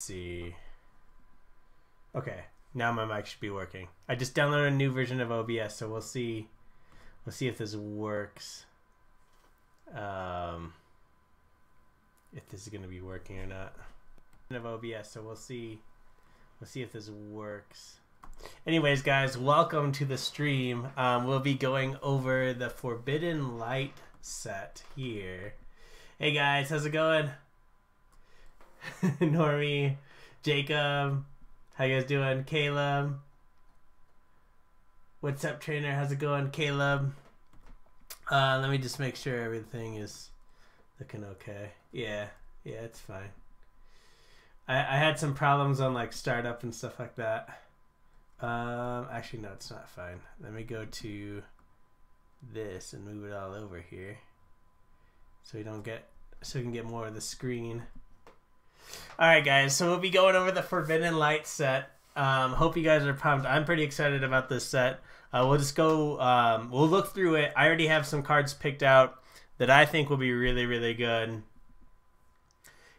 See. Okay, now my mic should be working. I just downloaded a new version of OBS, so we'll see. We'll see if this works. If this is gonna be working or not. Of OBS, so we'll see. We'll see if this works. Anyways, guys, welcome to the stream. We'll be going over the Forbidden Light set here. Hey guys, how's it going? Normie, Jacob, how you guys doing? Caleb, what's up, trainer? How's it going, Caleb? Let me just make sure everything is looking okay. Yeah, it's fine. I had some problems on like startup and stuff like that. Actually, no, it's not fine. Let me go to this and move it all over here, so we can get more of the screen. All right, guys. So we'll be going over the Forbidden Light set. Hope you guys are pumped. I'm pretty excited about this set. We'll just go. We'll look through it. I already have some cards picked out that I think will be really, really good.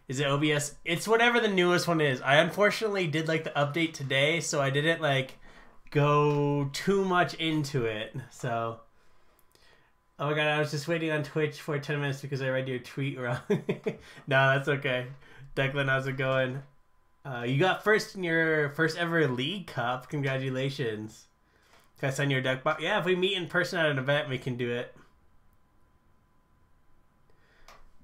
Is it OBS? It's whatever the newest one is. I unfortunately did like the update today, so I didn't like go too much into it. So, oh my god, I was just waiting on Twitch for 10 minutes because I read your tweet wrong. No, that's okay. Declan, how's it going? You got first in your first ever League Cup. Congratulations. Can I sign your deck box? Yeah, if we meet in person at an event, we can do it.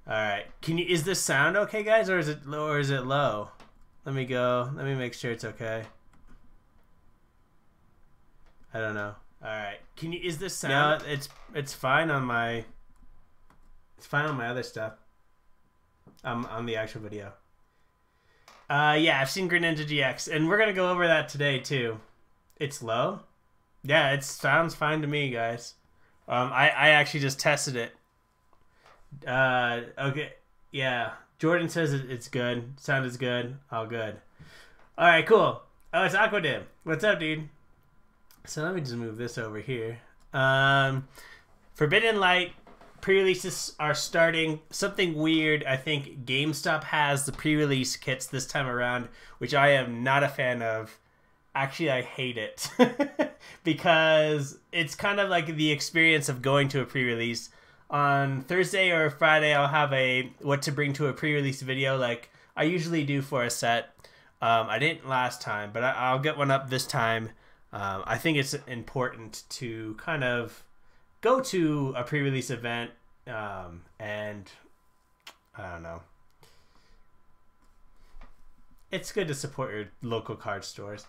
All right. Is this sound okay, guys, or is it low? Let me go. Let me make sure it's okay. I don't know. All right. Is this sound? No, it's fine on my. It's fine on my other stuff. On the actual video. Yeah, I've seen Greninja GX, and we're gonna go over that today too. It's low. Yeah, it sounds fine to me, guys. I actually just tested it. Okay, yeah. Jordan says it's good. Sound is good. All good. All right, cool. Oh, it's Aquadim. What's up, dude? So let me just move this over here. Forbidden Light pre-releases are starting. Something weird. I think GameStop has the pre-release kits this time around, which I am not a fan of. Actually, I hate it because it's kind of like the experience of going to a pre-release. On Thursday or Friday, I'll have a what to bring to a pre-release video like I usually do for a set. I didn't last time, but I'll get one up this time. I think it's important to kind of go to a pre-release event, and I don't know. It's good to support your local card stores.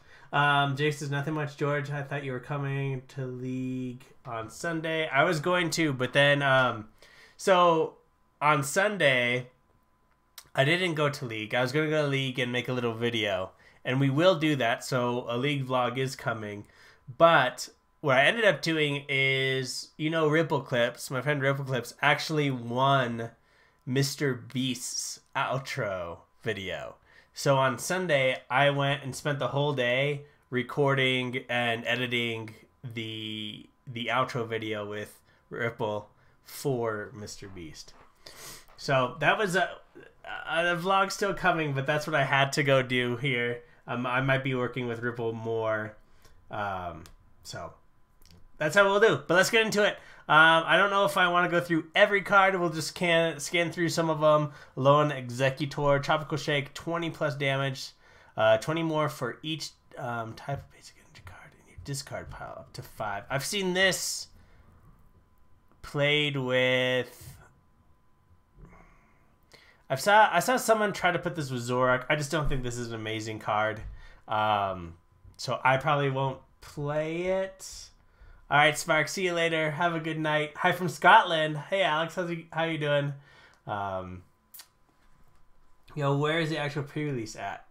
Jake says, nothing much, George. I thought you were coming to League on Sunday. I was going to, but then, so on Sunday, I didn't go to League. I was going to go to League and make a little video. And we will do that, so a League vlog is coming. But what I ended up doing is, you know, Ripple Clips, my friend Ripple Clips, actually won Mr. Beast's outro video. So on Sunday, I went and spent the whole day recording and editing the outro video with Ripple for Mr. Beast. So that was a vlog still coming, but that's what I had to go do here. I might be working with Ripple more. So that's how we'll do. But let's get into it. I don't know if I want to go through every card. We'll just scan through some of them. Lone Executor, Tropical Shake, 20 plus damage, 20 more for each type of basic energy card in your discard pile, up to 5. I've seen this played with. I saw someone try to put this with Zorak. I just don't think this is an amazing card, so I probably won't play it. All right, Spark. See you later. Have a good night. Hi from Scotland. Hey, Alex. How you doing? Yo, where is the actual pre-release at?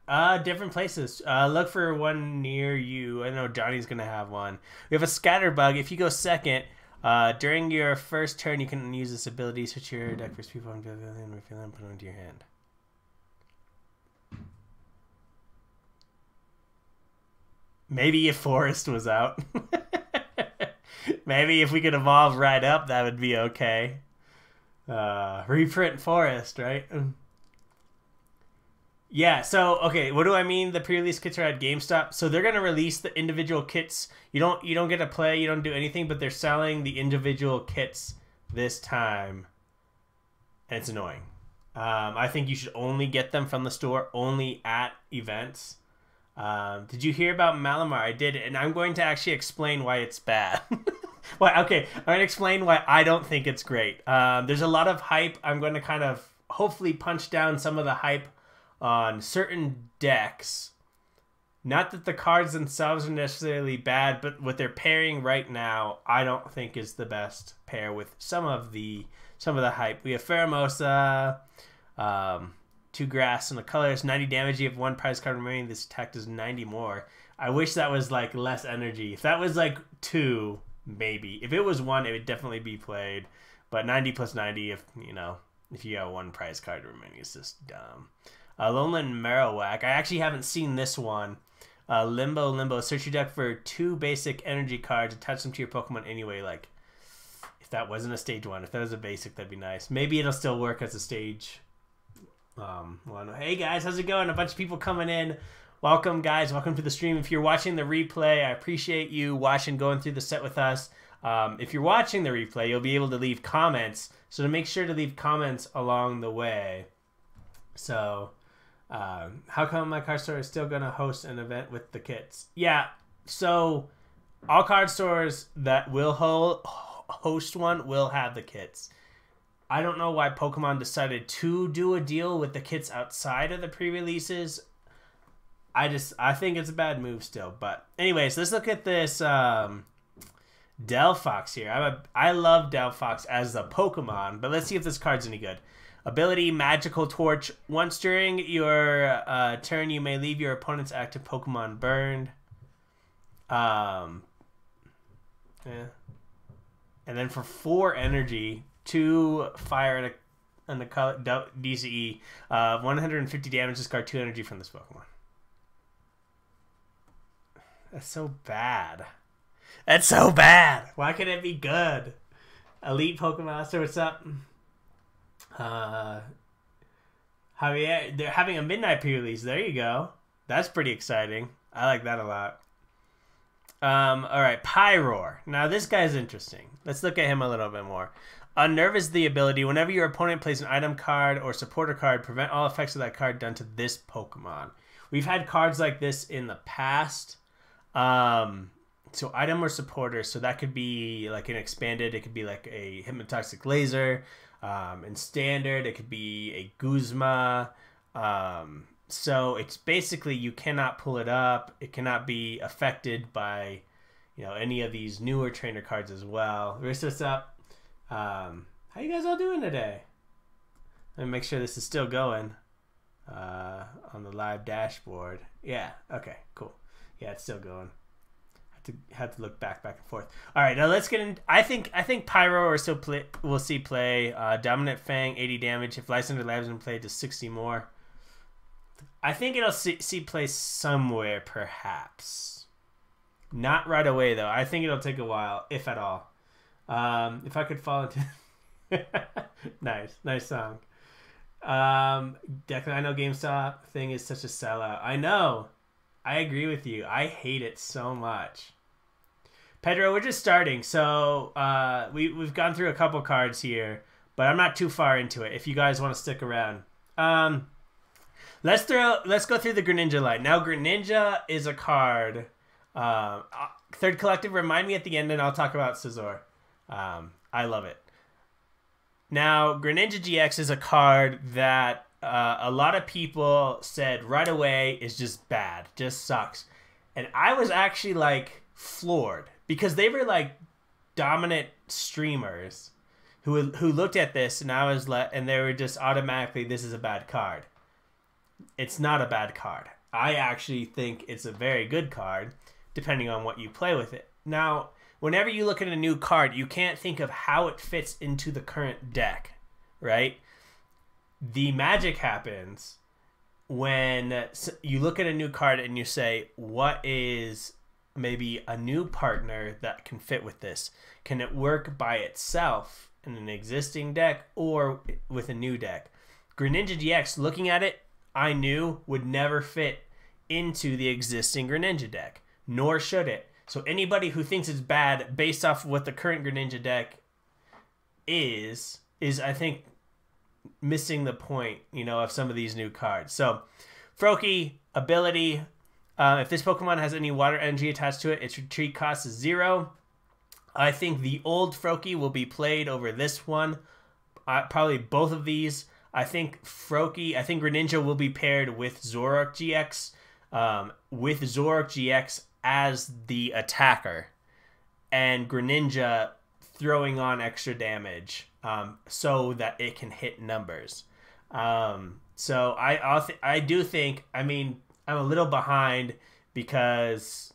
Different places. Look for one near you. I know Johnny's gonna have one. We have a Scatterbug. If you go second, during your first turn, you can use this ability. Switch your deck for people and refill and put it into your hand. Maybe if Forest was out. Maybe if we could evolve right up, that would be okay. Reprint Forest, right? Yeah, so okay, what do I mean? The pre-release kits are at GameStop. So they're gonna release the individual kits. You don't get to play, you don't do anything, but they're selling the individual kits this time. And it's annoying. I think you should only get them from the store, only at events. Did you hear about Malamar? I did, and I'm going to actually explain why it's bad. Okay, I'm going to explain why I don't think it's great. There's a lot of hype. I'm going to kind of hopefully punch down some of the hype on certain decks. Not that the cards themselves are necessarily bad, but what they're pairing right now, I don't think is the best pair with some of the hype. We have Pheromosa, 2 grass and the colors, 90 damage. You have 1 prize card remaining. This attack does 90 more. I wish that was like less energy. If that was like 2, maybe. If it was 1, it would definitely be played. But 90 plus 90, if you got 1 prize card remaining, it's just dumb. Alolan Marowak. I actually haven't seen this one. Limbo. Search your deck for 2 basic energy cards. Attach them to your Pokemon anyway. Like, if that wasn't a stage 1, if that was a basic, that'd be nice. Maybe it'll still work as a stage 1. Hey guys, how's it going? A bunch of people coming in. Welcome guys. Welcome to the stream. If you're watching the replay, I appreciate you going through the set with us. If you're watching the replay, you'll be able to leave comments. So to make sure to leave comments along the way. So... how come my card store is still going to host an event with the kits? Yeah, so all card stores that will host one will have the kits. I don't know why Pokemon decided to do a deal with the kits outside of the pre-releases. I think it's a bad move still. But anyways, let's look at this Delphox here. I love Delphox as a Pokemon, but let's see if this card's any good. Ability, Magical Torch. Once during your turn, you may leave your opponent's active Pokemon burned. Yeah. And then for 4 energy, 2 fire and a color DCE, 150 damage. Discard 2 energy from this Pokemon. That's so bad. That's so bad. Why can it be good? Elite Pokemon Master, what's up? Javier, they're having a midnight pre-release. There you go. That's pretty exciting. I like that a lot. Alright, Pyroar. Now this guy's interesting. Let's look at him a little bit more. Unnerve is the ability. Whenever your opponent plays an item card or supporter card, prevent all effects of that card done to this Pokemon. We've had cards like this in the past. So item or supporter. So that could be like an expanded. It could be like a Hypnotoxic Laser. In standard, it could be a Guzma. So it's basically you cannot pull it up. It cannot be affected by, any of these newer trainer cards as well. Wrist, what's up? How you guys all doing today? Let me make sure this is still going on the live dashboard. Yeah. Okay. Cool. Yeah, it's still going. Had to look back and forth. All right, now let's get in. I think Pyro or still will see play. Dominant Fang, 80 damage. If Lysander Labs in play, to 60 more. I think it'll see play somewhere, perhaps. Not right away though. I think it'll take a while, if at all. If I could fall into nice song. Declan, I know GameStop thing is such a sellout. I know. I agree with you. I hate it so much. Pedro, we're just starting, so we've gone through a couple cards here, but I'm not too far into it. If you guys want to stick around, let's go through the Greninja line. Now, Greninja is a card. Third Collective, remind me at the end, and I'll talk about Scizor. I love it. Now, Greninja GX is a card that a lot of people said right away is just bad, just sucks, and I was actually like floored because they were like dominant streamers who looked at this and and they were just automatically, this is a bad card. It's not a bad card. I actually think it's a very good card depending on what you play with it. Now, whenever you look at a new card, you can't think of how it fits into the current deck, right? The magic happens when you look at a new card and you say, what is maybe a new partner that can fit with this? Can it work by itself in an existing deck or with a new deck? Greninja GX, looking at it, I knew would never fit into the existing Greninja deck, nor should it. So anybody who thinks it's bad based off what the current Greninja deck is I think missing the point, of some of these new cards. So Froakie ability, if this Pokemon has any water energy attached to it, its retreat cost is 0. I think the old Froakie will be played over this one. Probably both of these. I think Greninja will be paired with Zoroark GX, with Zoroark GX as the attacker, and Greninja throwing on extra damage so that it can hit numbers. So I do think, I'm a little behind because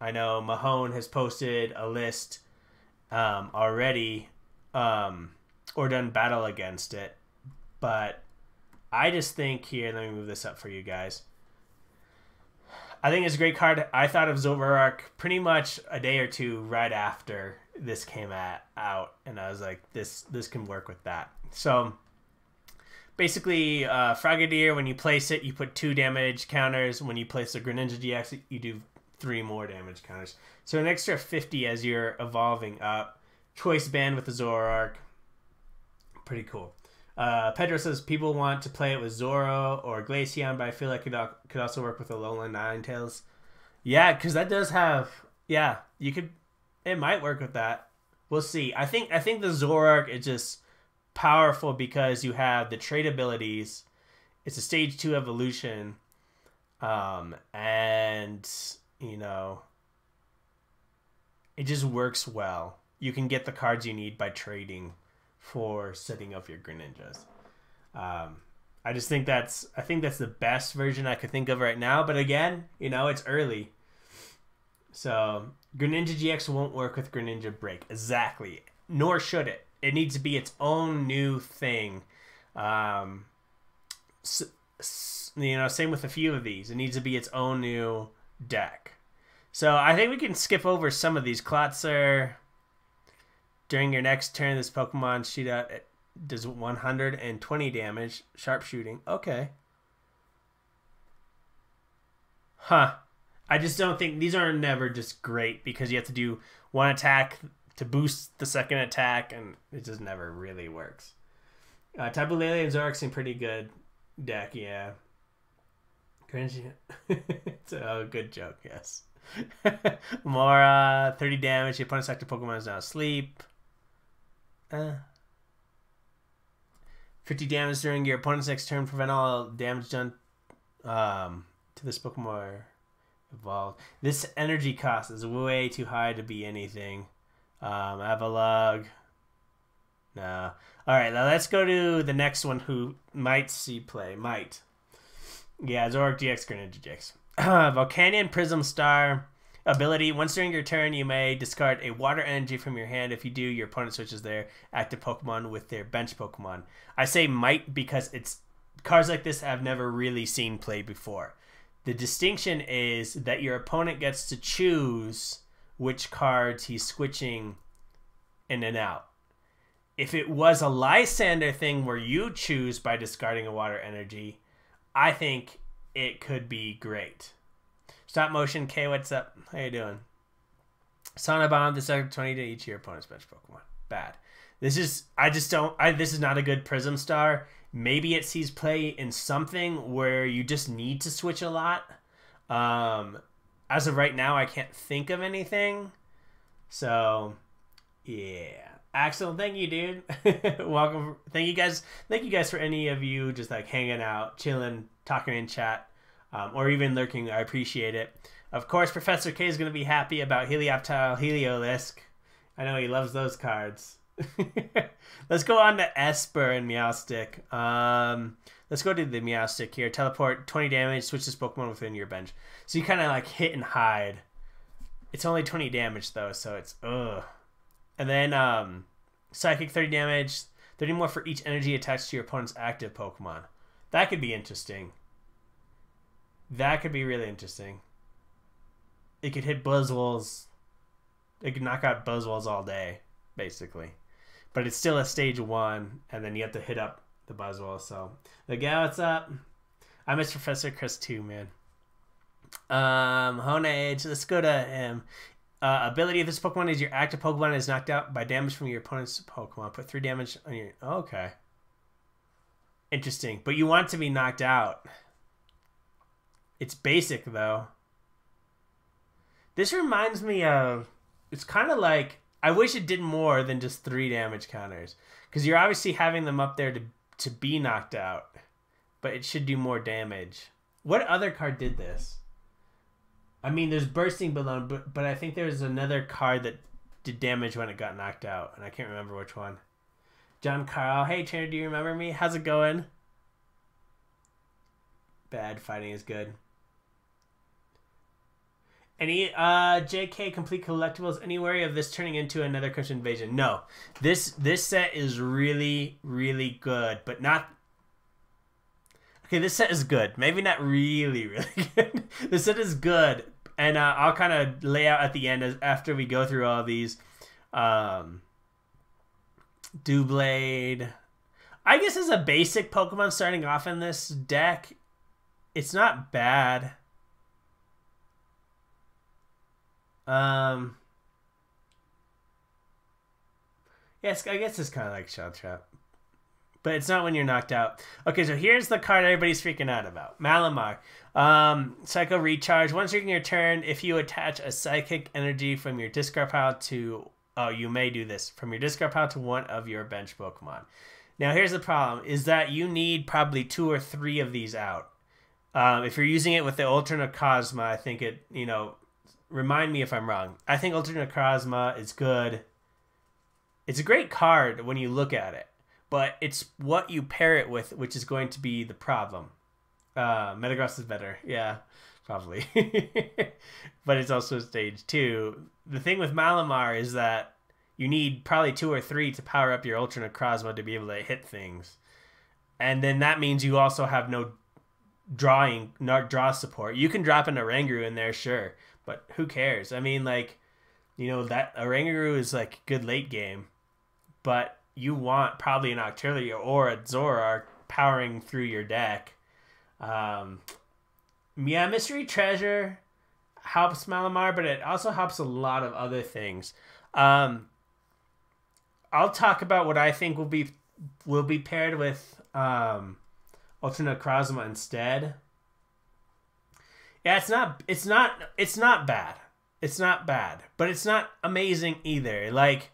I know Mahone has posted a list already or done battle against it. But I just think here, let me move this up for you guys. I think it's a great card. I thought of Zoroark pretty much a day or two right after this came out, and I was like, this can work with that. So basically, Frogadier, when you place it, you put 2 damage counters. When you place the Greninja GX, you do 3 more damage counters. So an extra 50 as you're evolving up. Choice band with the Zoroark. Pretty cool. Pedro says people want to play it with Zoro or Glaceon, but I feel like it could also work with Alolan Ninetales. Yeah, because that does have... Yeah, you could... It might work with that. We'll see. I think the Zoroark is just powerful because you have the trait abilities. It's a stage 2 evolution. And, it just works well. You can get the cards you need by trading for setting up your Greninjas. I think that's the best version I could think of right now. But again, it's early. So Greninja GX won't work with Greninja Break. Exactly. Nor should it. It needs to be its own new thing. Same with a few of these. It needs to be its own new deck. So I think we can skip over some of these. Klotzer. During your next turn, this Pokemon shootout does 120 damage. Sharpshooting. Okay. Huh. I just don't think... These are never just great because you have to do 1 attack to boost the second attack, and it just never really works. Tapu Lele and Zoroark seem pretty good deck, yeah. It's a good joke, yes. Mora, 30 damage. The opponent's active Pokemon is now asleep. 50 damage during your opponent's next turn. Prevent all damage done to this Pokemon evolved. This energy cost is way too high to be anything. Avalugg. No. Alright, now let's go to the next one who might see play. Might. Yeah, Zoroark GX, Greninja GX. Volcanion Prism Star. Ability, once during your turn, you may discard a water energy from your hand. If you do, your opponent switches their active Pokemon with their bench Pokemon. I say might because it's cards like this I've never really seen played before. The distinction is that your opponent gets to choose which cards he's switching in and out. If it was a Lysander thing where you choose by discarding a water energy, I think it could be great. Stop motion, K, what's up? How you doing? Sauna Bomb, this is 20 to each of your opponent's bench Pokemon. Bad. This is not a good Prism Star. Maybe it sees play in something where you just need to switch a lot. As of right now, I can't think of anything. So, yeah. Axel, thank you, dude. Welcome. Thank you guys for any of you just like hanging out, chilling, talking in chat. Or even lurking. I appreciate it. Of course, Professor K is going to be happy about Helioptile Heliolisk. I know he loves those cards. Let's go on to Esper and Meowstic. Let's go to the Meowstic here. Teleport, 20 damage, switch this Pokemon within your bench. So you kind of like hit and hide. It's only 20 damage though, so it's ugh. And then Psychic, 30 damage, 30 more for each energy attached to your opponent's active Pokemon. That could be interesting. That could be really interesting. It could hit Buzzwoles. It could knock out Buzzwoles all day, basically. But it's still a stage 1, and then you have to hit up the Buzzwole. So, the what's up? I miss Professor Chris too, man. Hone Age. Let's go to him. Ability of this Pokemon is your active Pokemon is knocked out by damage from your opponent's Pokemon. Put 3 damage on your... Oh, okay. Interesting. But you want it to be knocked out. It's basic, though. This reminds me of... It's kind of like... I wish it did more than just 3 damage counters. Because you're obviously having them up there to be knocked out. But it should do more damage. What other card did this? I mean, there's Bursting Balloon, but I think there's another card that did damage when it got knocked out, and I can't remember which one. John Carl, hey trainer, do you remember me? How's it going? Bad fighting is good. Any JK complete collectibles? Any worry of this turning into another Crimson Invasion? No, this set is really good, but not. Okay, this set is good. Maybe not really good. The set is good. And I'll kind of lay out at the end after we go through all these. Doublade. I guess as a basic Pokemon starting off in this deck, it's not bad. Yes, I guess it's kind of like Shell Trap. But it's not when you're knocked out. Okay, so here's the card everybody's freaking out about. Malamar. Psycho Recharge. Once during your turn, if you attach a Psychic Energy from your discard pile to... Oh, you may do this. From your discard pile to one of your bench Pokemon. Now, here's the problem. Is that you need probably 2 or 3 of these out. If you're using it with the Ultra Necrozma, I think it, you know... Remind me if I'm wrong. I think Ultra Necrozma is good. It's a great card when you look at it. But it's what you pair it with, which is going to be the problem. Metagross is better. Yeah, probably. But it's also stage 2. The thing with Malamar is that you need probably 2 or 3 to power up your Ultra Necrozma to be able to hit things. And then that means you also have no draw support. You can drop an Oranguru in there, sure. But who cares? I mean, like, you know, that Oranguru is like good late game. But... you want probably an Octillery or a Zoroark powering through your deck. Yeah, Mystery Treasure helps Malamar, but it also helps a lot of other things. I'll talk about what I think will be paired with Ultra Necrozma instead. Yeah, it's not bad. It's not bad, but it's not amazing either. Like,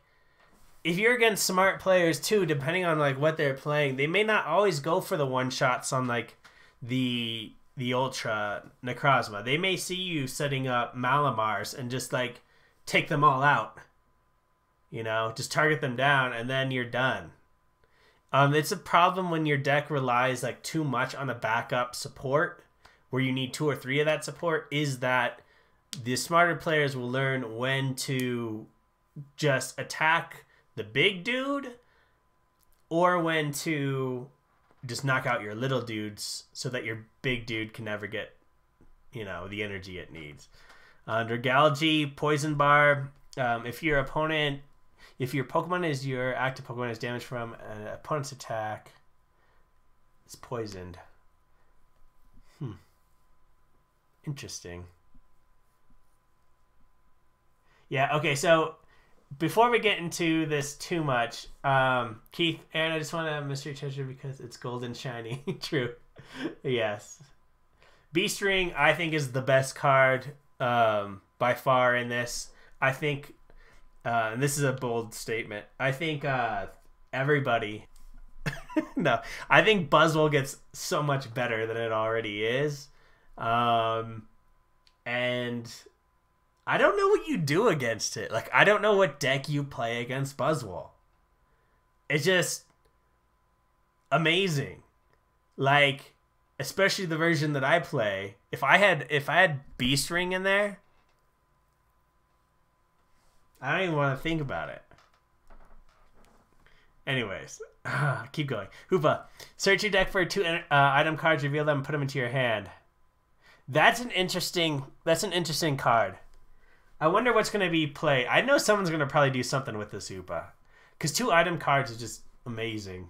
if you're against smart players too, depending on like what they're playing, they may not always go for the one shots on like the Ultra Necrozma. They may see you setting up Malamars and just like take them all out. You know, just target them down and then you're done. It's a problem when your deck relies like too much on a backup support, where you need 2 or 3 of that support, is that the smarter players will learn when to just attack the big dude or when to just knock out your little dudes so that your big dude can never get, you know, the energy it needs. Dragalge, Poison Barb. If your Pokemon is your active Pokemon is damaged from an opponent's attack, it's poisoned. Interesting. Yeah, okay, so before we get into this too much, Keith, Aaron, I just want to have Mystery Treasure because it's golden shiny. True. Yes. Beast Ring, I think, is the best card by far in this. I think, and this is a bold statement, I think everybody... No, I think Buzzwole gets so much better than it already is. And I don't know what you do against it. Like, I don't know what deck you play against Buzzwole. It's just amazing. Like, especially the version that I play. If I had Beast Ring in there, I don't even want to think about it. Anyways, keep going. Hoopa, search your deck for 2 item cards, reveal them, and put them into your hand. That's an interesting card. I wonder what's going to be played. I know someone's going to probably do something with this Hoopa, because 2 item cards is just amazing.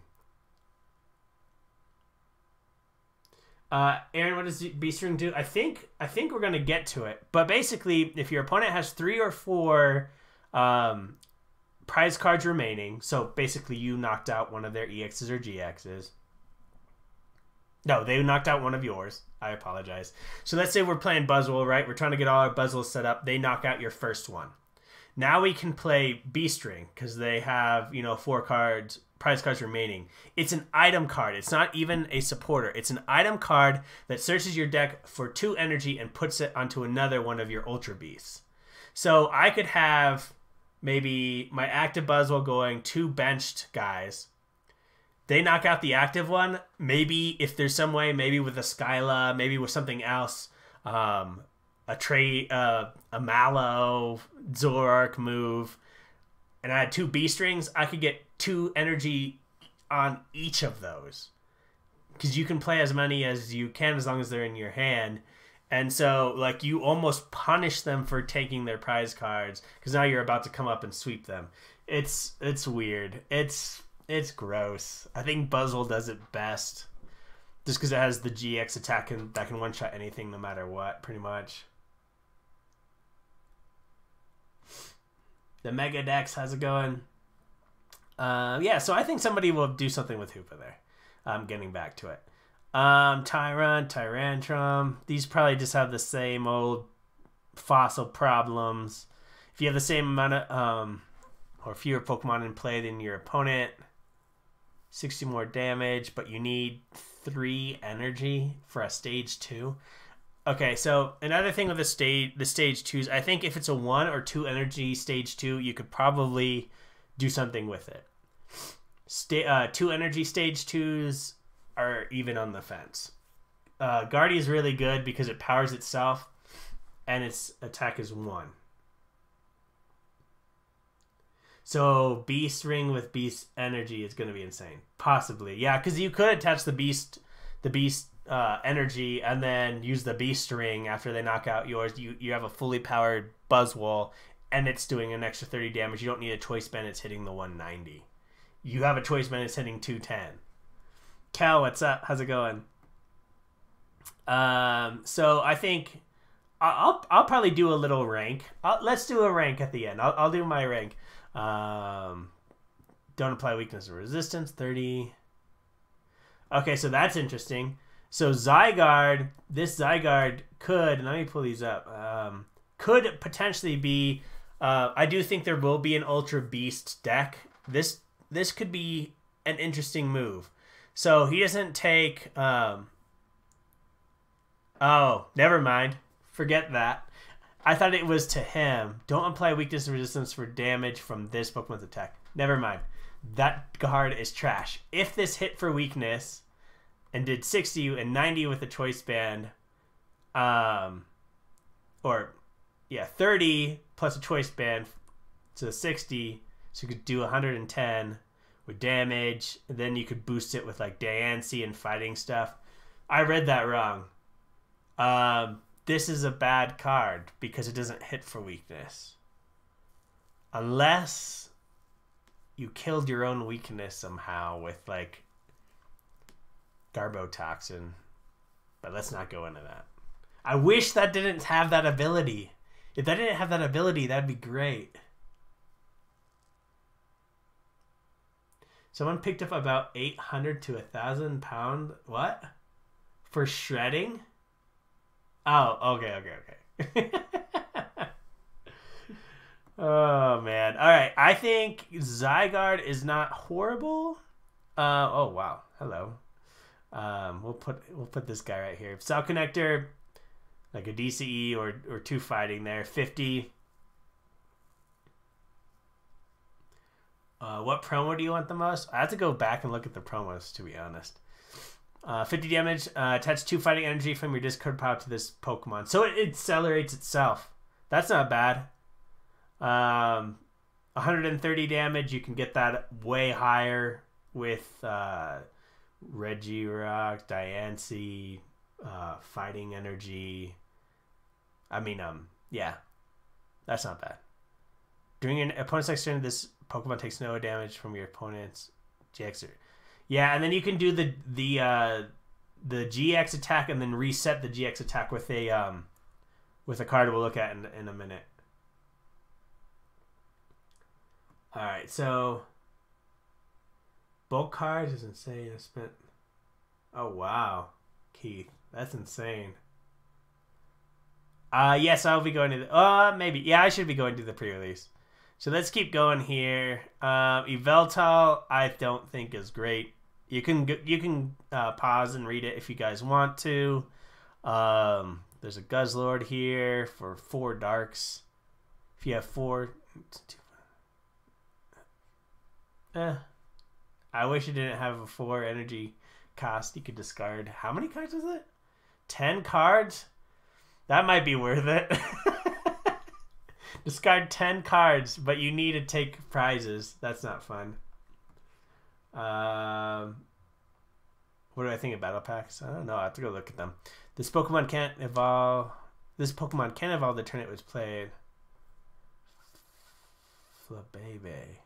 Aaron, what does Beast Ring do? I think we're gonna get to it. But basically, if your opponent has 3 or 4 prize cards remaining, so basically you knocked out one of their EXs or GXs. No, they knocked out one of yours. I apologize. So let's say we're playing Buzzwole, right? We're trying to get all our Buzzwoles set up. They knock out your first one. Now we can play Beast Ring because they have, 4 cards, prize cards remaining. It's an item card. It's not even a supporter. It's an item card that searches your deck for 2 energy and puts it onto another one of your Ultra Beasts. So I could have maybe my active Buzzwole going 2 benched guys. They knock out the active one. Maybe if there's some way, maybe with a Skyla, maybe with something else, a Mallow, Zoroark move, and I had 2 Beast Rings, I could get 2 energy on each of those. Because you can play as many as you can as long as they're in your hand. And so, like, you almost punish them for taking their prize cards because now you're about to come up and sweep them. It's weird. It's gross. I think Buzzwole does it best. Just because it has the GX attack that can one-shot anything no matter what, pretty much. The Mega Dex, how's it going? Yeah, so I think somebody will do something with Hoopa there. I'm getting back to it. Tyrantrum. These probably just have the same old fossil problems. If you have the same amount of, or fewer Pokemon in play than your opponent, 60 more damage, but you need 3 energy for a stage 2. Okay, so another thing with the stage 2s, I think if it's a 1 or 2 energy stage 2, you could probably do something with it. 2 energy stage 2s are even on the fence. Guardy is really good because it powers itself and its attack is 1. So Beast Ring with Beast Energy is going to be insane. Possibly. Yeah, because you could attach the Beast Energy and then use the Beast Ring after they knock out yours. You have a fully powered Buzzwole and it's doing an extra 30 damage. You don't need a choice band. It's hitting the 190. You have a choice band. It's hitting 210. Cal, what's up? How's it going? So I think I'll probably do a little rank. Let's do a rank at the end. I'll do my rank. Don't apply weakness or resistance. 30. Okay, so that's interesting. So Zygarde, this Zygarde could, let me pull these up, could potentially be, I do think there will be an Ultra Beast deck. This could be an interesting move. So he doesn't take, oh, never mind. Forget that. I thought it was to him. Don't apply weakness and resistance for damage from this Pokemon's attack. Never mind. That card is trash. If this hit for weakness and did 60 and 90 with a choice band, 30 plus a choice band to 60, so you could do 110 with damage, and then you could boost it with like Diancie and fighting stuff. I read that wrong. This is a bad card because it doesn't hit for weakness. Unless you killed your own weakness somehow with like Garbotoxin. But let's not go into that. I wish that didn't have that ability. If that didn't have that ability, that'd be great. Someone picked up about 800 to 1,000 pound. What? For shredding? Oh, okay. Oh, man. All right. I think Zygarde is not horrible. Oh, wow. Hello. We'll put this guy right here. Cell Connector, like a DCE or 2 fighting there. 50. What promo do you want the most? I have to go back and look at the promos, to be honest. 50 damage. Attach 2 fighting energy from your discard pile to this Pokemon. So it accelerates itself. That's not bad. 130 damage. You can get that way higher with Regirock, Diancie, fighting energy. Yeah. That's not bad. During an opponent's next turn, this Pokemon takes no damage from your opponent's GX. Yeah, and then you can do the the GX attack and then reset the GX attack with a card we'll look at in a minute. All right, so bulk cards is insane. I spent. Oh wow, Keith, that's insane. Yes, I'll be going to the. Maybe. Yeah, I should be going to the pre-release. So let's keep going here. Yveltal, I don't think is great. You can pause and read it if you guys want to. There's a Guzzlord here for 4 darks. If you have 4, I wish it didn't have a 4 energy cost. You could discard. How many cards is it? 10 cards. That might be worth it. Discard 10 cards, but you need to take prizes. That's not fun. What do I think of battle packs? I don't know. I have to go look at them. This Pokemon can't evolve. This Pokemon can evolve the turn it was played. Flabebe.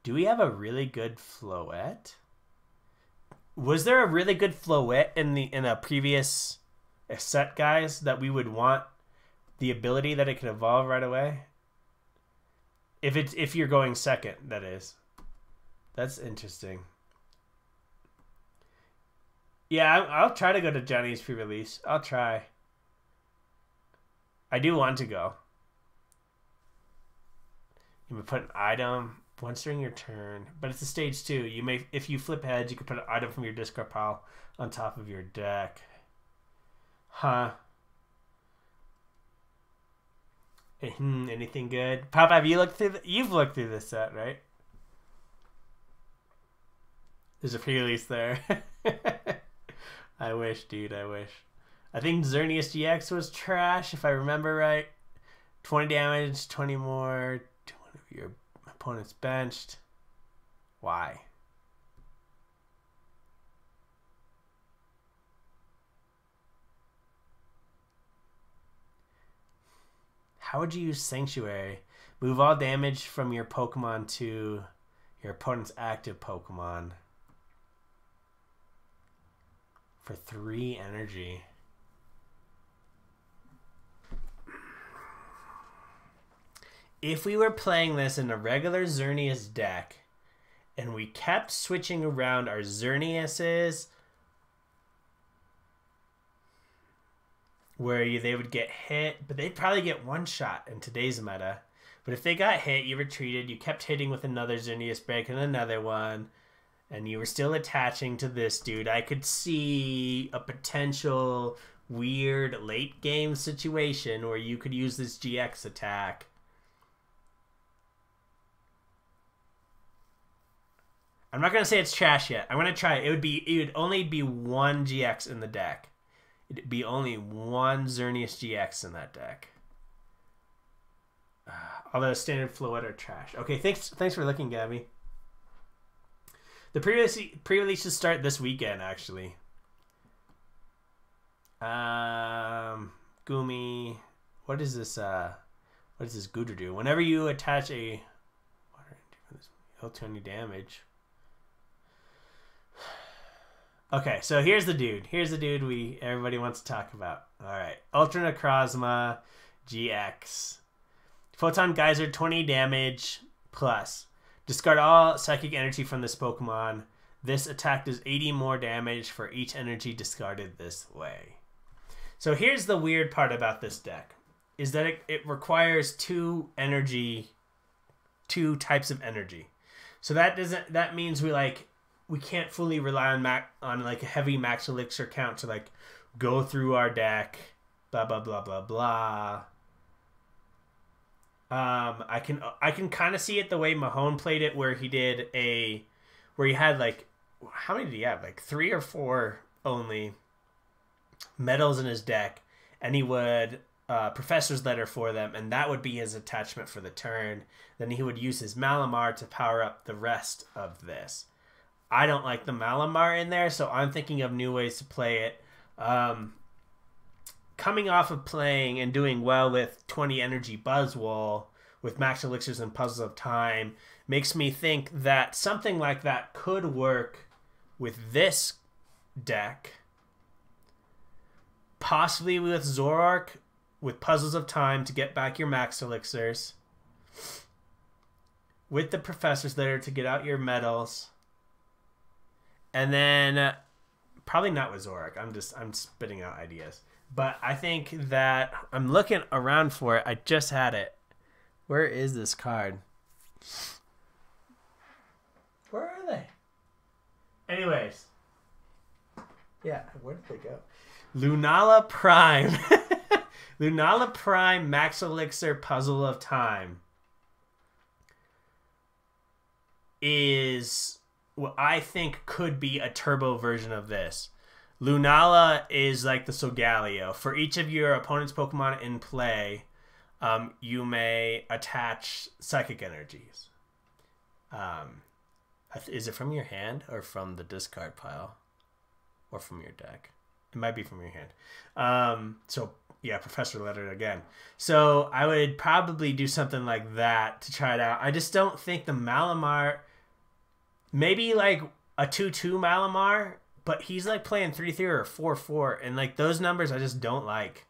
Do we have a really good Floette? Was there a really good Floette in a previous set, guys, that we would want the ability that it can evolve right away? If you're going second, that is. That's interesting. Yeah, I'll try to go to Johnny's pre-release. I'll try. I do want to go. You may put an item once during your turn, but it's a stage 2. You may, if you flip heads, you can put an item from your discard pile on top of your deck. Huh. Anything good? Pop, have you looked through? You've looked through this set, right? There's a pre-release there. I wish, dude. I wish. I think Xerneas GX was trash, if I remember right. 20 damage, 20 more. 1 of your opponent's benched. Why? How would you use Sanctuary? Move all damage from your Pokemon to your opponent's active Pokemon. For 3 energy. If we were playing this in a regular Xerneas deck, and we kept switching around our Xerneases, where they would get hit, but they'd probably get one shot in today's meta. But if they got hit, you retreated, you kept hitting with another Xerneas break and another one, and you were still attaching to this dude, I could see a potential weird late game situation where you could use this GX attack. I'm not going to say it's trash yet. I'm going to try it. It would only be 1 GX in the deck. It'd be only 1 Xerneas GX in that deck. Although standard Floette are trash. Okay, thanks for looking, Gabby. The pre-releases start this weekend, actually. Gumi. What is this? What does this Gooder do? Whenever you attach a, he'll turn you damage. Okay, so here's the dude. Here's the dude everybody wants to talk about. All right, Ultra Necrozma GX. Photon Geyser, 20 damage plus. Discard all psychic energy from this Pokemon. This attack does 80 more damage for each energy discarded this way. So here's the weird part about this deck, is that it requires 2 types of energy. So that means we can't fully rely on like a heavy max elixir count to like go through our deck, blah blah blah blah blah. I can kind of see it the way Mahone played it, where he had like, how many did he have? Like 3 or 4 only metals in his deck, and he would Professor's Letter for them, and that would be his attachment for the turn. Then he would use his Malamar to power up the rest of this. I don't like the Malamar in there, so I'm thinking of new ways to play it. Coming off of playing and doing well with 20 energy Buzzwole with max elixirs and Puzzles of Time makes me think that something like that could work with this deck Possibly with Zoroark, with Puzzles of Time to get back your Max Elixirs. With the Professor's Litter to get out your medals. And then probably not with Zoroark. I'm spitting out ideas. But I think that I'm looking around for it. I just had it. Where is this card? Where are they? Anyways. Yeah, where did they go? Lunala Prime. Lunala Prime Max Elixir Puzzle of Time is what I think could be a turbo version of this. Lunala is like the Solgaleo. For each of your opponent's Pokemon in play, you may attach psychic energies. Is it from your hand or from the discard pile? Or from your deck? It might be from your hand. So, yeah, Professor Letter again. So, I would probably do something like that to try it out. I just don't think the Malamar... Maybe, like, a 2-2 Malamar, but he's, like, playing 3-3 or 4-4. And, like, those numbers I just don't like.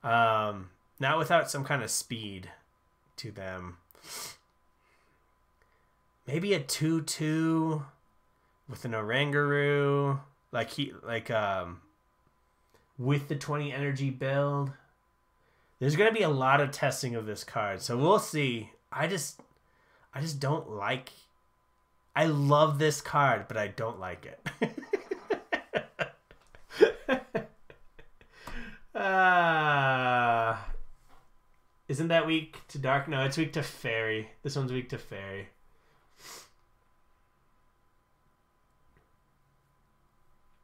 Not without some kind of speed to them. Maybe a 2-2 with an Oranguru... with the 20 energy build. There's going to be a lot of testing of this card. So we'll see. I just don't like... I love this card, but I don't like it. Isn't that weak to Dark? No, it's weak to Fairy. This one's weak to Fairy.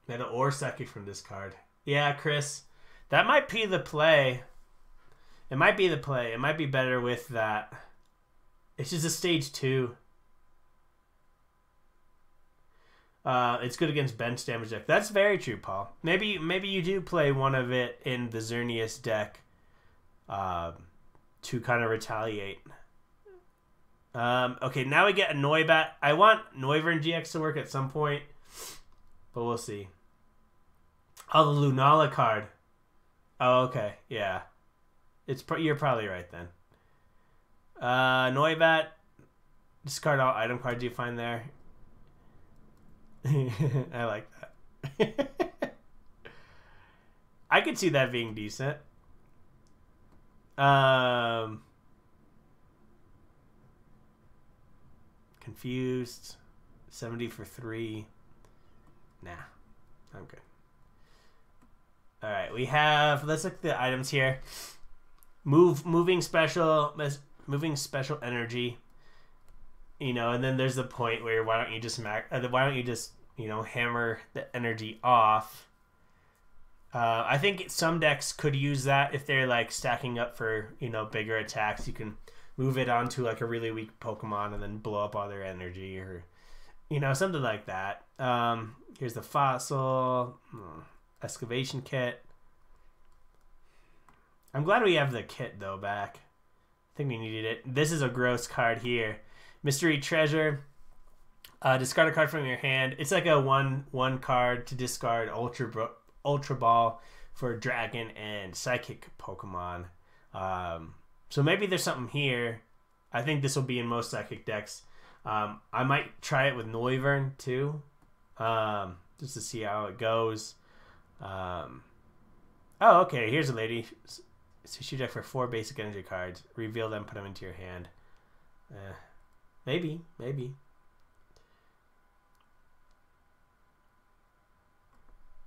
Meta or Psychic from this card. Yeah, Chris. That might be the play. It might be the play. It might be better with that. It's just a stage 2. It's good against bench damage deck. That's very true, Paul. Maybe you do play one of it in the Xerneas deck to kind of retaliate. Okay, now we get a Noibat. I want Noivern GX to work at some point, but we'll see. Oh, the Lunala card. Oh, okay. Yeah. You're probably right then. Noibat. Discard all item cards you find there. I like that. I could see that being decent. Confused. 70 for 3. Nah. I'm good. Alright, we have... Let's look at the items here. Moving special energy. You know, and then there's the point where why don't you just hammer the energy off. I think some decks could use that if they're like stacking up for, you know, bigger attacks. You can move it onto like a really weak Pokemon and then blow up all their energy, or, you know, something like that. Here's the fossil excavation kit. I'm glad we have the kit though back. I think we needed it. This is a gross card here. Mystery Treasure. Discard a card from your hand. It's like a one card to discard Ultra Ball for Dragon and Psychic Pokemon. So maybe there's something here. I think this will be in most Psychic decks. I might try it with Noivern too, just to see how it goes. Oh, okay. Here's a lady. So she deck for 4 basic energy cards. Reveal them, put them into your hand. Maybe.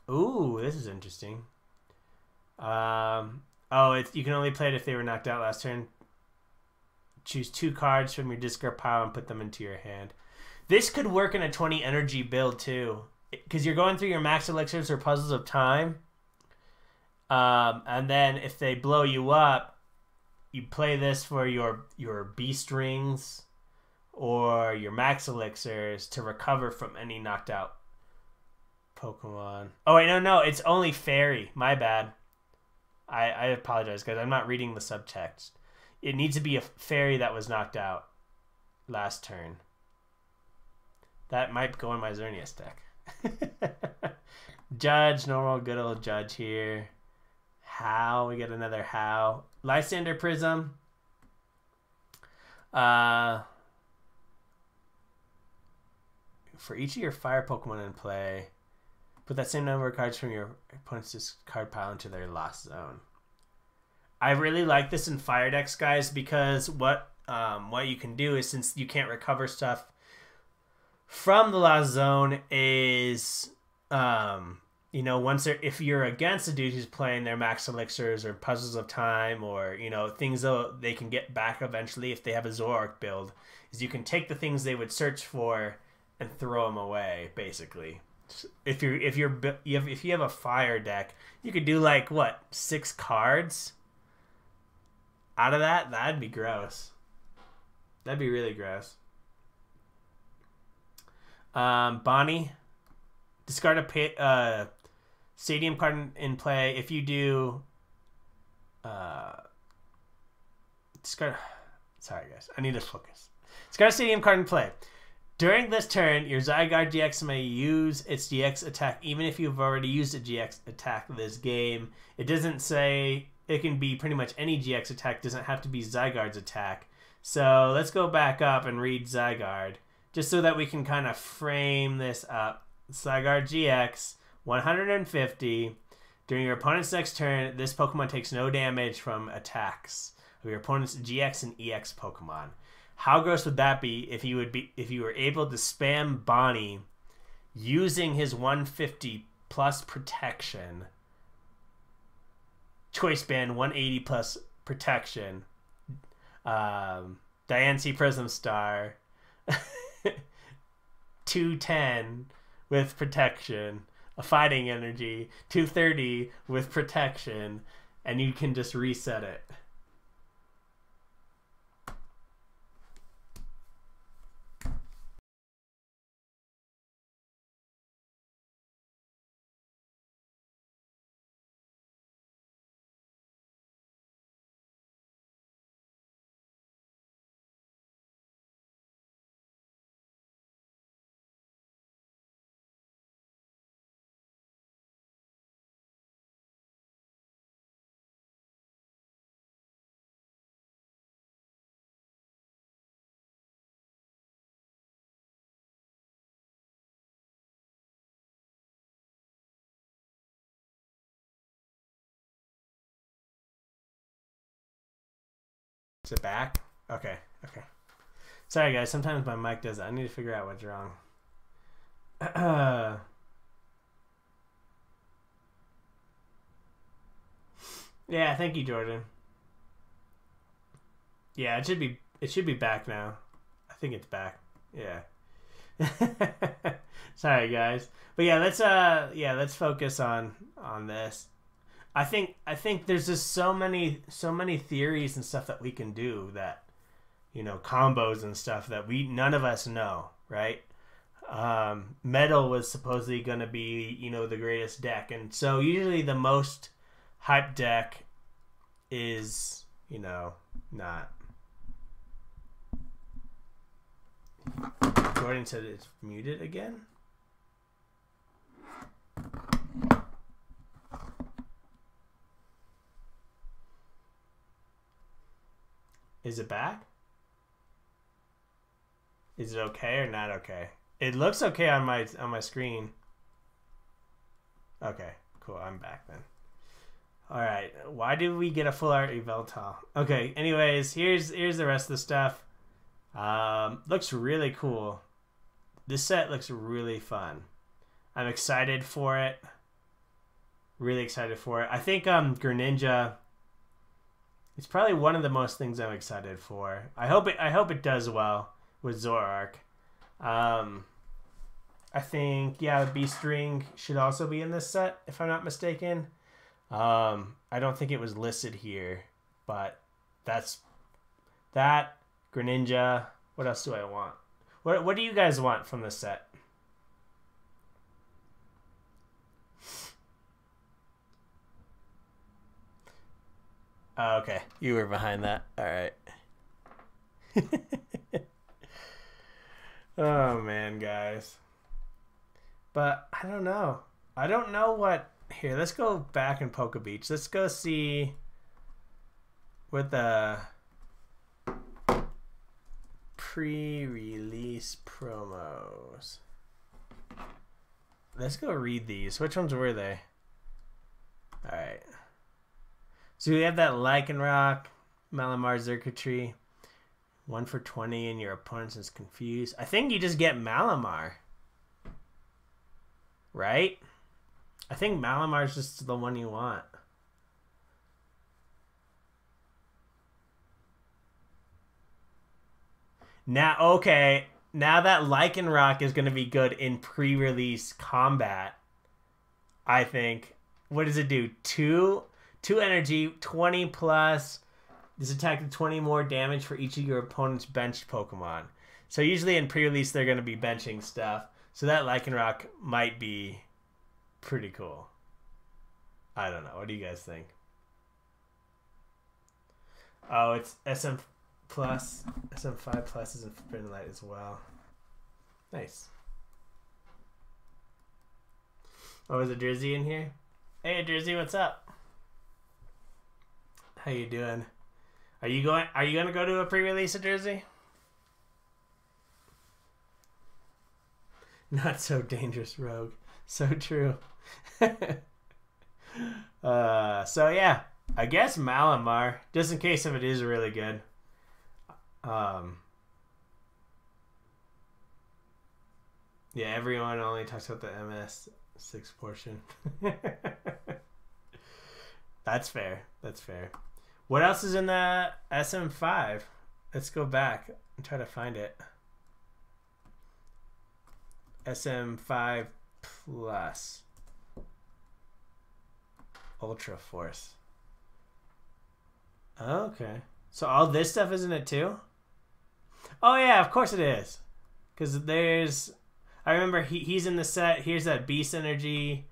Ooh, this is interesting. You can only play it if they were knocked out last turn. Choose 2 cards from your discard pile and put them into your hand. This could work in a 20 energy build too, because you're going through your max elixirs or puzzles of time. And then if they blow you up, you play this for your beast rings or your max elixirs to recover from any knocked out Pokemon. Oh wait, no, it's only Fairy. My bad. I apologize, guys. I'm not reading the subtext. It needs to be a Fairy that was knocked out last turn. That might go in my Xerneas deck. Judge, normal, good old Judge here. How. We get another How. Lysander Prism. For each of your fire Pokemon in play, put that same number of cards from your opponent's discard pile into their Lost Zone. I really like this in fire decks, guys, because what you can do is, since you can't recover stuff from the Lost Zone, is if you're against a dude who's playing their Max Elixirs or Puzzles of Time, or things that they can get back eventually if they have a Zoroark build, is you can take the things they would search for and throw them away. Basically, if you have a fire deck, you could do like 6 cards out of that. That'd be gross. That'd be really gross. Bonnie, discard a stadium card in play. If you do, discard. Sorry, guys, I need to focus. Discard a stadium card in play. During this turn, your Zygarde GX may use its GX attack, even if you've already used a GX attack this game. It doesn't say it can be pretty much any GX attack. It doesn't have to be Zygarde's attack. So let's go back up and read Zygarde, just so that we can kind of frame this up. Zygarde GX, 150. During your opponent's next turn, this Pokemon takes no damage from attacks of your opponent's GX and EX Pokemon. How gross would that be if you were able to spam Bonnie using his 150 plus protection, Choice Band 180 plus protection, Diancie Prism Star, 210 with protection, a Fighting Energy, 230 with protection, and you can just reset it. Is it back? Okay. Sorry, guys. Sometimes my mic does that. I need to figure out what's wrong. Yeah, thank you, Jordan. Yeah, it should be back now. I think it's back. Yeah. Sorry, guys. But yeah, let's focus on this. I think there's just so many theories and stuff that we can do, that combos and stuff that none of us know, right? Metal was supposedly going to be the greatest deck, and so usually the most hyped deck is not. Jordan said it's muted again. Is it back? Is it okay or not okay? It looks okay on my screen. Okay, cool. I'm back then. All right. Why did we get a full art Yveltal? Okay. Anyways, here's the rest of the stuff. Looks really cool. This set looks really fun. I'm excited for it. Really excited for it. I think Greninja. It's probably one of the most things I'm excited for. I hope it does well with Zoroark. I think Beastring should also be in this set, if I'm not mistaken. I don't think it was listed here, but that's that. Greninja. What else do I want? What do you guys want from this set? Oh, okay. You were behind that. All right. Oh, man, guys. But I don't know. I don't know what Here, let's go back in Poke Beach. Let's go see what the pre-release promos. Let's go read these. Which ones were they? Alright. So we have that Lycanroc, Malamar, Xurkitree. 1 for 20 and your opponent is confused. I think you just get Malamar. Right? I think Malamar is just the one you want. Now, okay. Now that Lycanroc is going to be good in pre-release combat, I think. What does it do? 2 energy, 20 plus. This attack did 20 more damage for each of your opponent's benched Pokemon. So usually in pre-release they're going to be benching stuff. So that Lycanroc might be pretty cool. I don't know. What do you guys think? Oh, it's SM Plus. SM5 Plus is in Forbidden Light as well. Nice. Oh, is a Drizzy in here? Hey, Drizzy, what's up? How you doing? Are you going to go to a pre-release of Drizzy? Not so dangerous, Rogue. So true. So yeah, I guess Malamar, just in case if it is really good. Yeah, everyone only talks about the MS6 portion. That's fair. That's fair. What else is in the SM5? Let's go back and try to find it. SM5 Plus. Ultra Force. Okay. So all this stuff is in it too? Oh yeah, of course it is. Because there's... I remember he's in the set. Here's that Beast Energy.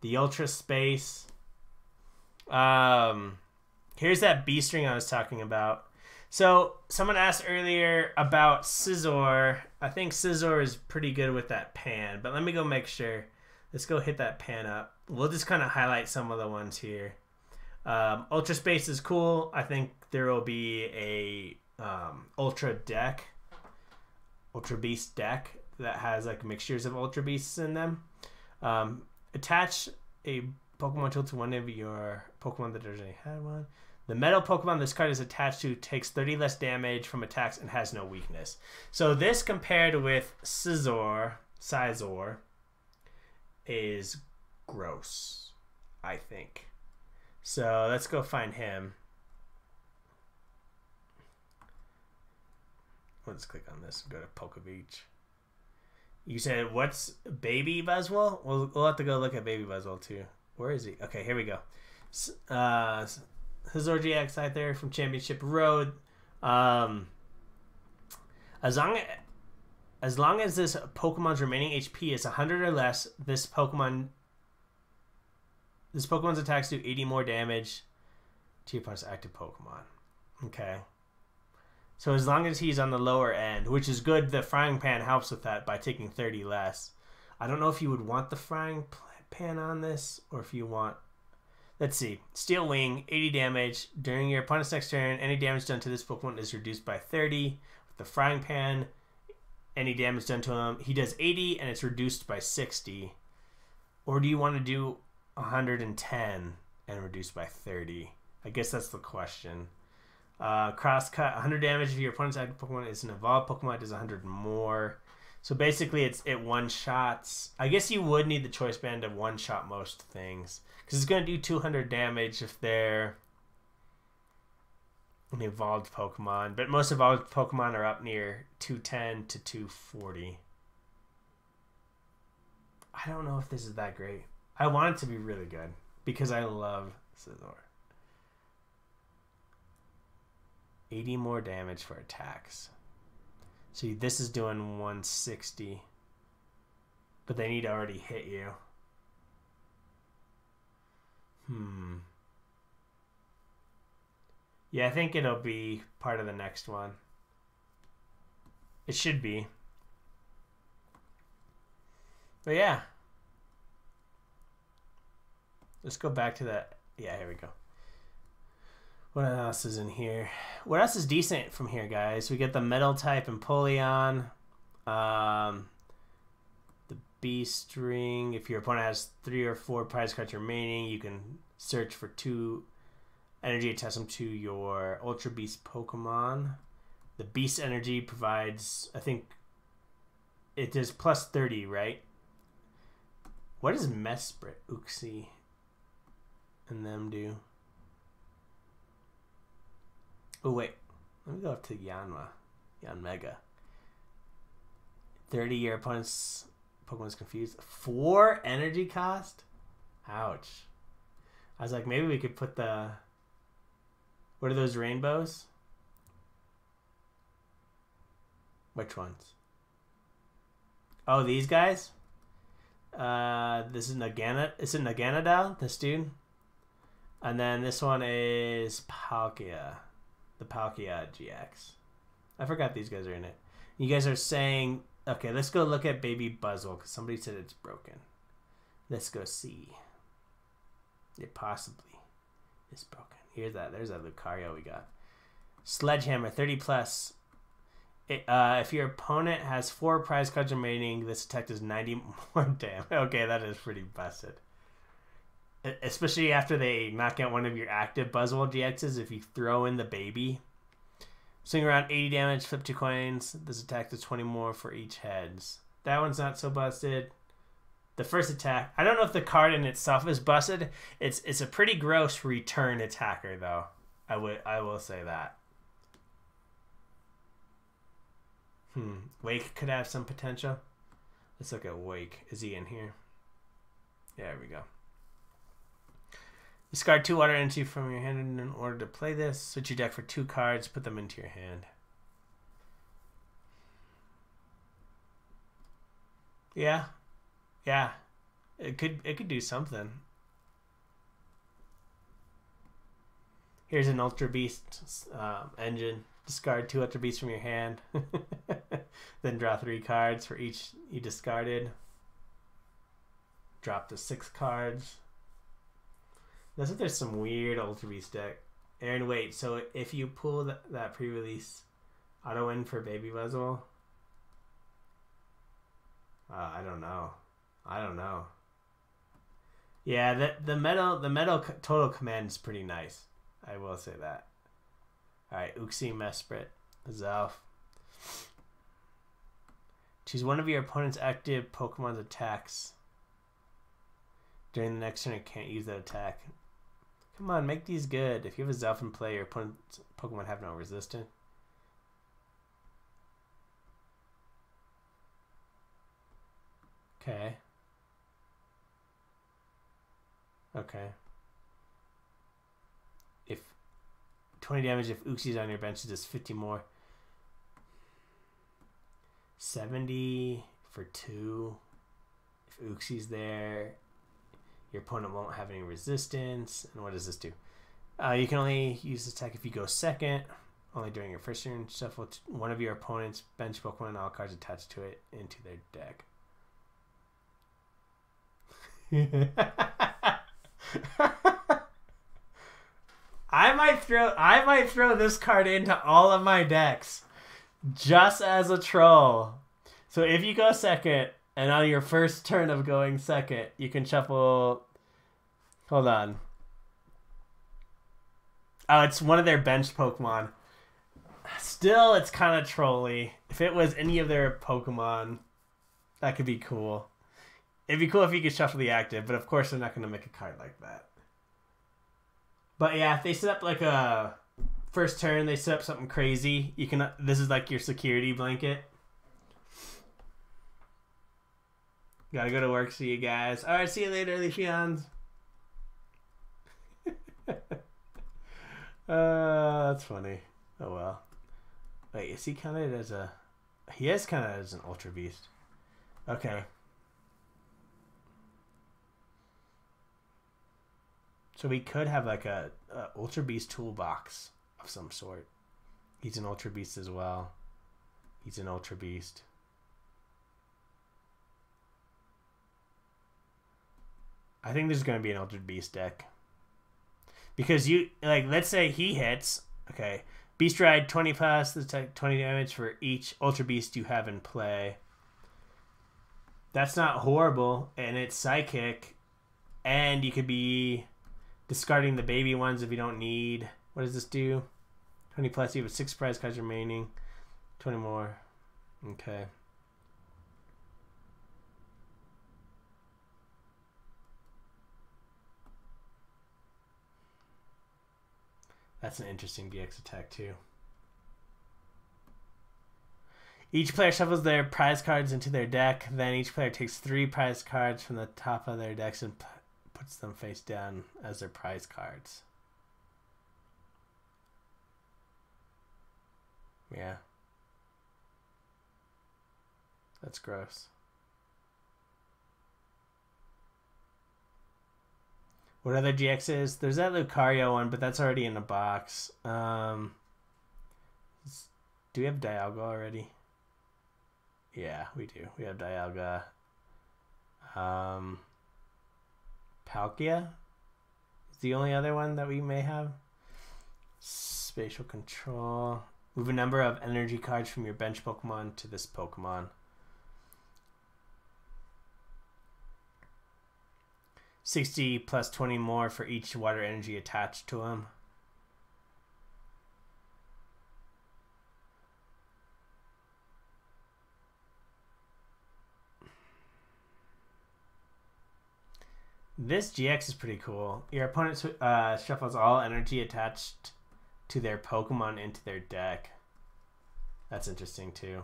The Ultra Space. Here's that Beast Ring I was talking about. So someone asked earlier about Scizor. I think Scizor is pretty good with that pan. But let me go make sure. Let's go hit that pan up. We'll just kind of highlight some of the ones here. Ultra Space is cool. I think there will be a Ultra deck. Ultra Beast deck that has like mixtures of Ultra Beasts in them. Attach a Pokemon tool to one of your Pokemon that already had one. The metal Pokemon this card is attached to takes 30 less damage from attacks and has no weakness. So this compared with Scizor is gross, I think. So let's go find him. Let's click on this and go to Poke Beach. You said, what's Baby Buzzwole? We'll have to go look at Baby Buzzwole too. Where is he? Okay, here we go. Scizor GX out there from Championship Road. As long as this Pokemon's remaining HP is 100 or less, this Pokemon's attacks do 80 more damage to your opponent's active Pokemon. Okay. So as long as he's on the lower end, which is good, the Frying Pan helps with that by taking 30 less. I don't know if you would want the Frying Pan on this, or if you want... Let's see. Steel Wing, 80 damage. During your opponent's next turn, any damage done to this Pokemon is reduced by 30. With the Frying Pan, any damage done to him, he does 80 and it's reduced by 60. Or do you want to do 110 and reduce by 30? I guess that's the question. Crosscut, 100 damage if your opponent's active Pokemon is an evolved Pokemon, it does 100 more. So basically it one-shots. I guess you would need the Choice Band to one-shot most things. Because it's going to do 200 damage if they're an evolved Pokemon. But most evolved Pokemon are up near 210 to 240. I don't know if this is that great. I want it to be really good. Because I love Scizor. 80 more damage for attacks. See, this is doing 160. But they need to already hit you. Yeah, I think it'll be part of the next one. It should be. But yeah. Let's go back to that. Yeah, here we go. What else is in here? What else is decent from here, guys? We get the metal type Empoleon. The Beast Ring. If your opponent has 3 or 4 prize cards remaining, you can search for 2 energy, attach them to your Ultra Beast Pokemon. The Beast Energy provides, I think, it does plus 30, right? What does Mesprit, Uxie, and them do? Oh, wait. Let me go up to Yanmega. 30, your opponent's Pokemon's confused. 4 energy cost? Ouch. I was like, maybe we could put the... What are those rainbows? Which ones? Oh, these guys? This is Nagana. Is it Naganadel, this dude? And then this one is Palkia. The Palkia GX. I forgot these guys are in it. You guys are saying... Okay, let's go look at Baby Buzzwole, because somebody said it's broken. Let's go see. It possibly is broken. Here's that. There's that Lucario we got. Sledgehammer, 30 plus. If your opponent has 4 prize cards remaining, this attack does 90 more damage. Okay, that is pretty busted. Especially after they knock out one of your active Buzzwole GXs, if you throw in the baby. Swing around 80 damage, flip 2 coins. This attack does 20 more for each heads. That one's not so busted. The first attack, I don't know if the card in itself is busted. It's a pretty gross return attacker though. I will say that. Wake could have some potential. Let's look at Wake. Is he in here? Yeah, there we go. Discard 2 water energy from your hand in order to play this. Switch your deck for 2 cards. Put them into your hand. Yeah. Yeah. It could do something. Here's an Ultra Beast engine. Discard 2 Ultra Beasts from your hand. Then draw 3 cards for each you discarded. Drop to 6 cards. Looks like there's some weird Ultra Beast deck. Aaron, wait, so if you pull that pre-release auto win for Baby Buzzwole? I don't know. Yeah, the metal total command is pretty nice. I will say that. Alright, Uxie, Mesprit, Zelf. Choose one of your opponent's active Pokemon's attacks. During the next turn, it can't use that attack. Come on, make these good. If you have a Zelf in play, your opponent's Pokemon have no resistance. Okay. Okay. If 20 damage if Uxie's on your bench, it does 50 more. 70 for 2. If Uxie's there, your opponent won't have any resistance. And what does this do? You can only use this attack if you go second. Only during your first turn. Shuffle one of your opponent's bench Pokemon and all cards attached to it into their deck. I might throw this card into all of my decks just as a troll. So if you go second and on your first turn of going second, you can shuffle. Hold on. Oh, it's one of their bench Pokemon. Still, it's kind of trolly. If it was any of their Pokemon, that could be cool. It'd be cool if you could shuffle the active, but of course they're not going to make a card like that. But yeah, if they set up like a first turn, they set up something crazy. You can. This is like your security blanket. Gotta go to work. See you guys. All right, see you later, Leafeons. That's funny. Oh well. Wait, is he counted as a? He is counted as an Ultra Beast. Okay. So we could have like a Ultra Beast toolbox of some sort. He's an Ultra Beast as well. He's an Ultra Beast. I think there's going to be an Ultra Beast deck. Because you, like, let's say he hits. Okay. Beast Ride 20 plus. That's like 20 damage for each Ultra Beast you have in play. That's not horrible. And it's Psychic. And you could be discarding the baby ones if you don't need. What does this do? 20 plus. You have 6 prize cards remaining. 20 more. Okay. That's an interesting DX attack too. Each player shuffles their prize cards into their deck. Then each player takes 3 prize cards from the top of their decks and puts them face down as their prize cards. Yeah. That's gross. What other GXs? There's that Lucario one, but that's already in a box. Do we have Dialga already? Yeah, we do. We have Dialga. Palkia is the only other one that we may have. Spatial Control. Move a number of energy cards from your bench Pokemon to this Pokemon. 60 plus 20 more for each water energy attached to them. This GX is pretty cool. Your opponent shuffles all energy attached to their Pokemon into their deck. That's interesting too.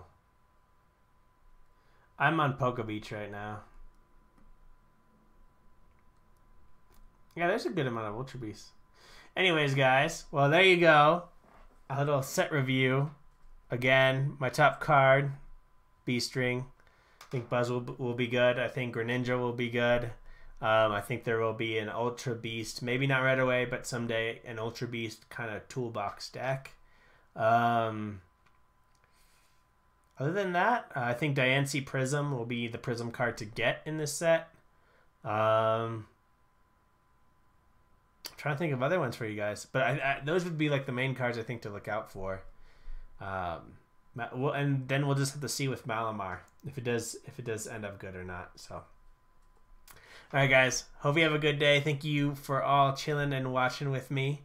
I'm on Poke Beach right now. Yeah, there's a good amount of Ultra Beasts. Anyways, guys, well, there you go. A little set review. Again, my top card, Beast Ring. I think Buzz will be good. I think Greninja will be good. I think there will be an Ultra Beast. Maybe not right away, but someday an Ultra Beast kind of toolbox deck. Other than that, I think Diancie Prism will be the Prism card to get in this set. I'm trying to think of other ones for you guys, but those would be like the main cards I think to look out for. And then we'll just have to see with Malamar if it does end up good or not. So, all right, guys. Hope you have a good day. Thank you for all chilling and watching with me.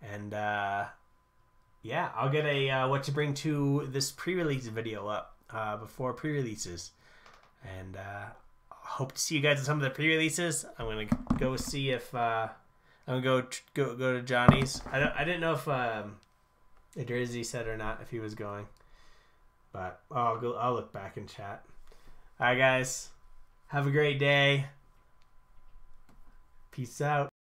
And yeah, I'll get a what to bring to this pre-release video up before pre-releases, and hope to see you guys at some of the pre-releases. I'm gonna go see if I'm gonna go to Johnny's. I didn't know if Adrizzi said or not if he was going, but I'll look back and chat. All right, guys. Have a great day. Peace out.